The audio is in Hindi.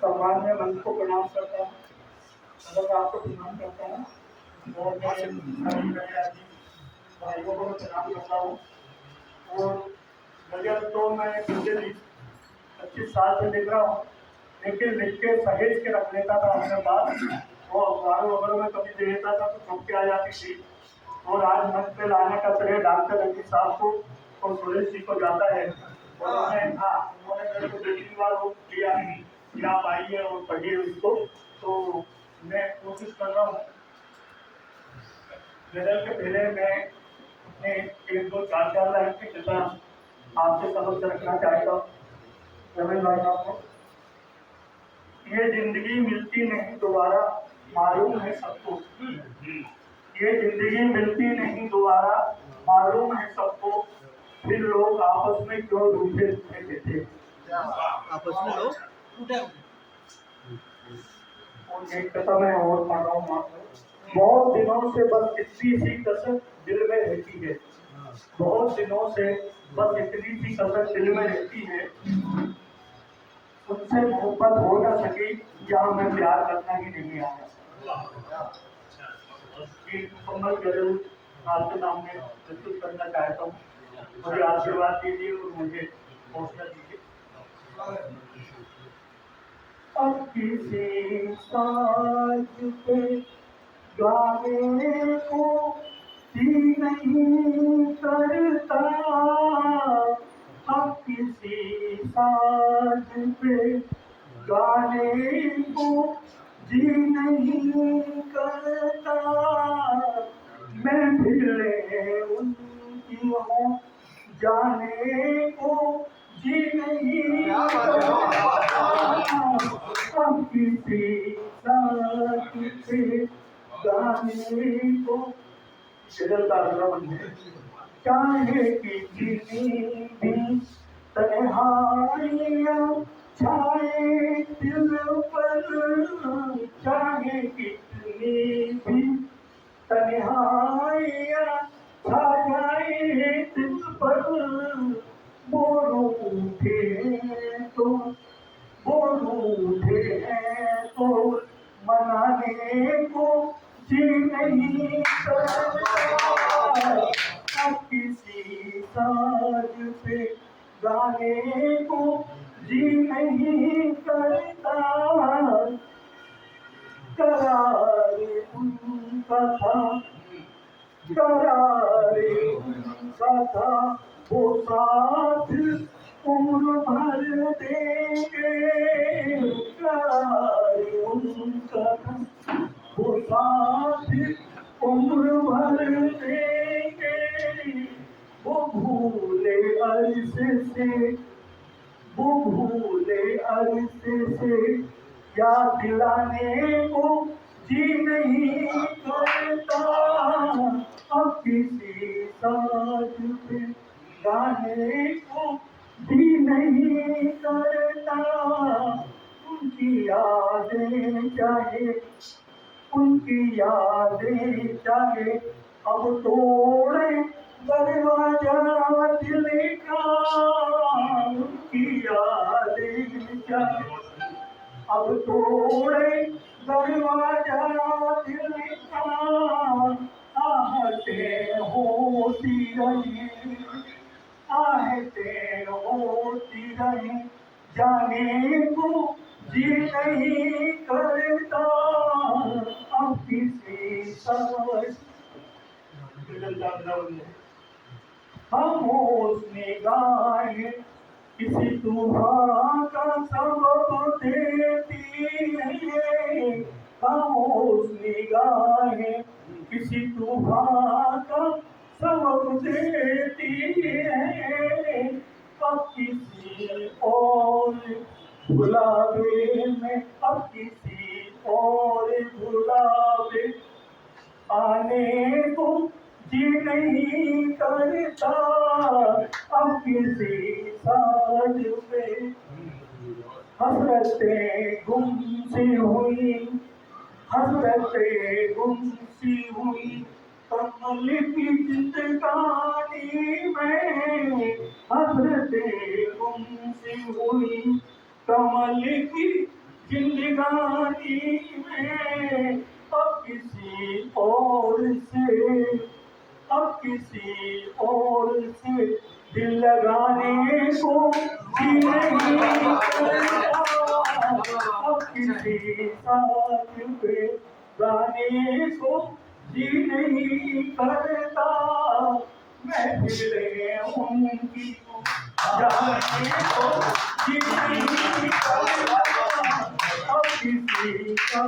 सामान्य मन को प्रणाम करता हूँ। अगर आपको प्रणाम करता हूँ और भाइयों को प्रणाम करता हूँ। और गजल तो मैं पिछले 25 साल से लिख रहा हूँ, लेकिन लिख के सहेज के रख लेता था अपने पास। वो अखबारों वगैरह में कभी दे देता था तो छप के आ जाती थी। और आज मंच पे लाने का श्रेय डॉक्टर रंजीत साहब को और सुरेश जी को जाता है। और उन्होंने मेरे को 2-3 बार वो किया कि आप आइए और पढ़िए उसको। तो मैं कोशिश कर रहा हूँ। गजल के पहले मैं अपने 1-2-4 लाइन की कथा आपके समक्ष रखना चाहता हूँ। रमेश भाई आपको ये जिंदगी मिलती नहीं दोबारा, मालूम है सबको। ये जिंदगी मिलती नहीं दोबारा, मालूम है सबको। फिर लोग आपस में क्यों रूठे रहते थे। आपस में लोग टूटे। और एक कथा मैं और पढ़ रहा हूँ। बहुत दिनों से बस इतनी सी कसर दिल में रहती है। बहुत दिनों से बस इतनी सी कसर दिल में रहती है। उनसे मोहब्बत हो ना सकी या हमें प्यार करना ही नहीं आया। मुकम्मल गजल आपके सामने प्रस्तुत करना चाहता हूँ। मुझे आशीर्वाद दीजिए और मुझे हौसला दीजिए। अब किसी साज पे गाने को जी नहीं करता। अब किसी साज पे गाने को जी नहीं करता। मैं फिर उनकी हूँ जाने को जी नहीं करता। अब किसी साथ पे गाने को गजल का अगला बंद है। चाहे कितनी भी तन्हाइयाँ छाए दिल पर, चाहे कितनी भी तन्हाइयाँ छा जाए दिल पर, वो रूठे तो वो रूठे हैं तो मनाने को जी नहीं करता। अब किसी साज पे गाने को जी नहीं करता। करार उनका था, करार उनका था, वो साथ उम्र भर देंगे। करार उनका था, वो साथ उम्र भर देंगे। वो भूले अरसे से, वो भूले अरसे से याद दिलाने को जी नहीं करता। अब किसी साज पे गाने को जी नहीं करता। उनकी यादें चाहे, उनकी यादें चाहे अब तोड़े दरवाजा दिल का। उनकी यादें चाहे अब तोड़े दरवाजा दिल का। आहटें होती रही, आहटें होती रही, जाने को जी नहीं करता। अब किसी साज खामोश निगाहें किसी तूफान का सबक देती है। खामोश निगाहें किसी तूफान का सबक देती है। अब किसी और बुलावे में, अब किसी और बुलावे आने को जी नहीं करता। अब किसी साज पे हसरतें गुम सी हुई, हसरतें गुम सी हुई, कमल की जिंदगानी में। हसरतें गुम सी हुई, कमल की जिंदगानी में अब किसी और से, अब किसी और से दिल लगाने को जी नहीं करता, अब किसी साथ पे गाने को जी नहीं करता, महफिलें उनकी जाने को जी नहीं करता, अब किसी का